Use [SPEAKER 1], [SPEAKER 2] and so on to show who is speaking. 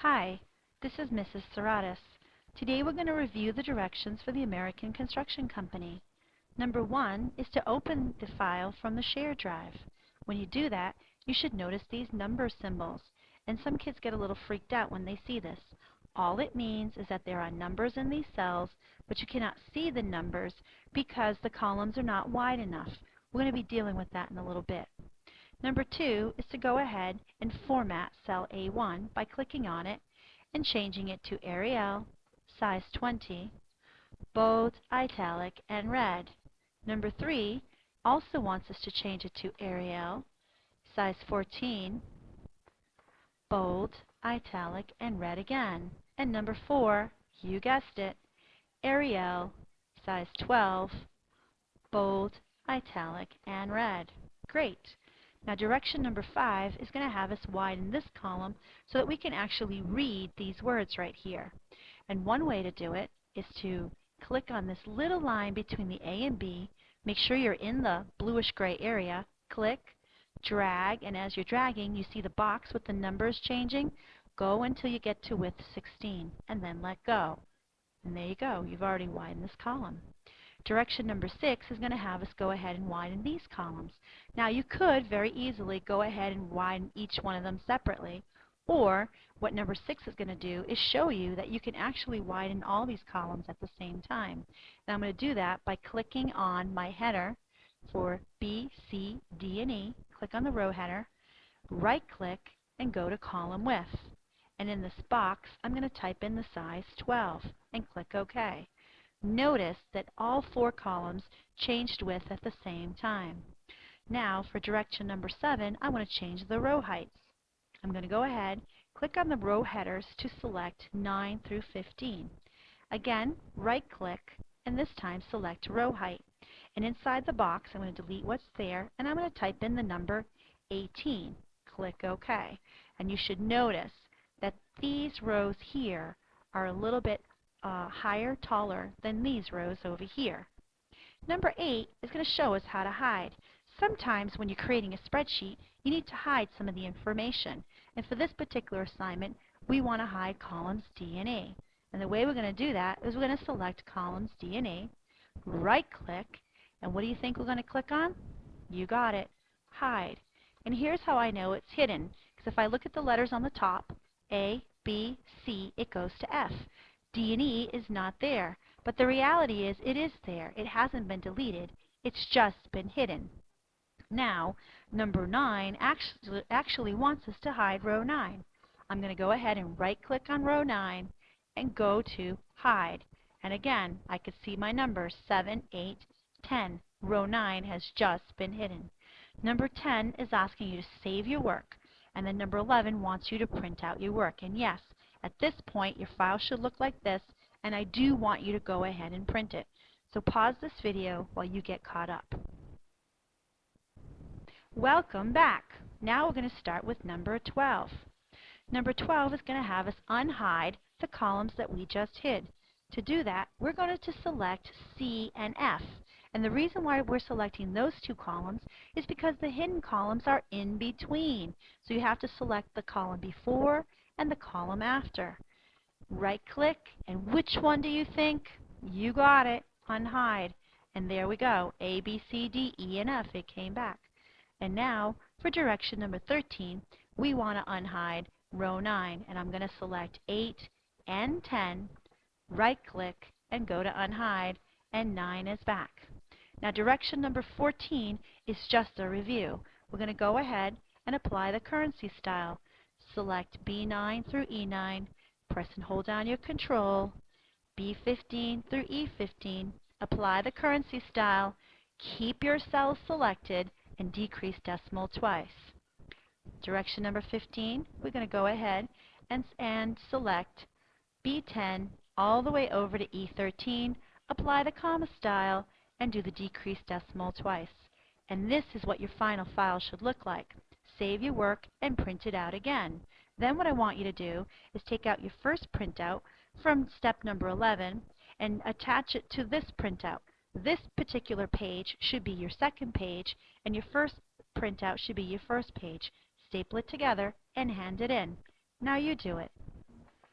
[SPEAKER 1] Hi, this is Mrs. Serratus. Today we're going to review the directions for the American Construction Company. Number 1 is to open the file from the shared drive. When you do that, you should notice these number symbols, and some kids get a little freaked out when they see this. All it means is that there are numbers in these cells, but you cannot see the numbers because the columns are not wide enough. We're going to be dealing with that in a little bit. Number 2 is to go ahead and format cell A1 by clicking on it and changing it to Arial, size 20, bold, italic, and red. Number 3 also wants us to change it to Arial, size 14, bold, italic, and red again. And number 4, you guessed it, Arial, size 12, bold, italic, and red. Great. Now direction number 5 is going to have us widen this column so that we can actually read these words right here. And one way to do it is to click on this little line between the A and B, make sure you're in the bluish gray area, click, drag, and as you're dragging you see the box with the numbers changing. Go until you get to width 16 and then let go. And there you go, you've already widened this column. Direction number 6 is going to have us go ahead and widen these columns. Now you could very easily go ahead and widen each one of them separately, or what number 6 is going to do is show you that you can actually widen all these columns at the same time. Now I'm going to do that by clicking on my header for B, C, D, and E. Click on the row header, right click, and go to column width. And in this box I'm going to type in the size 12 and click OK. Notice that all 4 columns changed width at the same time. Now for direction number 7, I want to change the row heights. I'm going to go ahead, click on the row headers to select 9 through 15. Again, right click, and this time select row height. And inside the box, I'm going to delete what's there, and I'm going to type in the number 18. Click OK. And you should notice that these rows here are a little bit higher, taller than these rows over here. Number 8 is going to show us how to hide. Sometimes when you're creating a spreadsheet, you need to hide some of the information. And for this particular assignment, we want to hide columns D and E. And the way we're going to do that is we're going to select columns D and E, right click, and what do you think we're going to click on? You got it, hide. And here's how I know it's hidden. Because if I look at the letters on the top, A, B, C, it goes to F. D and E is not there, but the reality is it is there. It hasn't been deleted. It's just been hidden. Now, number 9 actually wants us to hide row 9. I'm going to go ahead and right-click on row 9 and go to Hide. And again, I can see my numbers 7, 8, 10. Row 9 has just been hidden. Number 10 is asking you to save your work, and then number 11 wants you to print out your work. And yes, at this point, your file should look like this, and I do want you to go ahead and print it. So pause this video while you get caught up. Welcome back. Now we're going to start with number 12. Number 12 is going to have us unhide the columns that we just hid. To do that, we're going to select C and F. And the reason why we're selecting those 2 columns is because the hidden columns are in between. So you have to select the column before and the column after. Right click, and which one do you think? You got it, unhide. And there we go, A, B, C, D, E, and F, it came back. And now for direction number 13, we want to unhide row 9, and I'm going to select 8 and 10, right click, and go to unhide, and 9 is back. Now direction number 14 is just a review. We're going to go ahead and apply the currency style. Select B9 through E9, press and hold down your control, B15 through E15, apply the currency style, keep your cells selected, and decrease decimal twice. Direction number 15, we're going to go ahead and select B10 all the way over to E13, apply the comma style, and do the decrease decimal twice. And this is what your final file should look like. Save your work and print it out again. Then what I want you to do is take out your first printout from step number 11 and attach it to this printout. This particular page should be your second page, and your first printout should be your first page. Staple it together and hand it in. Now you do it.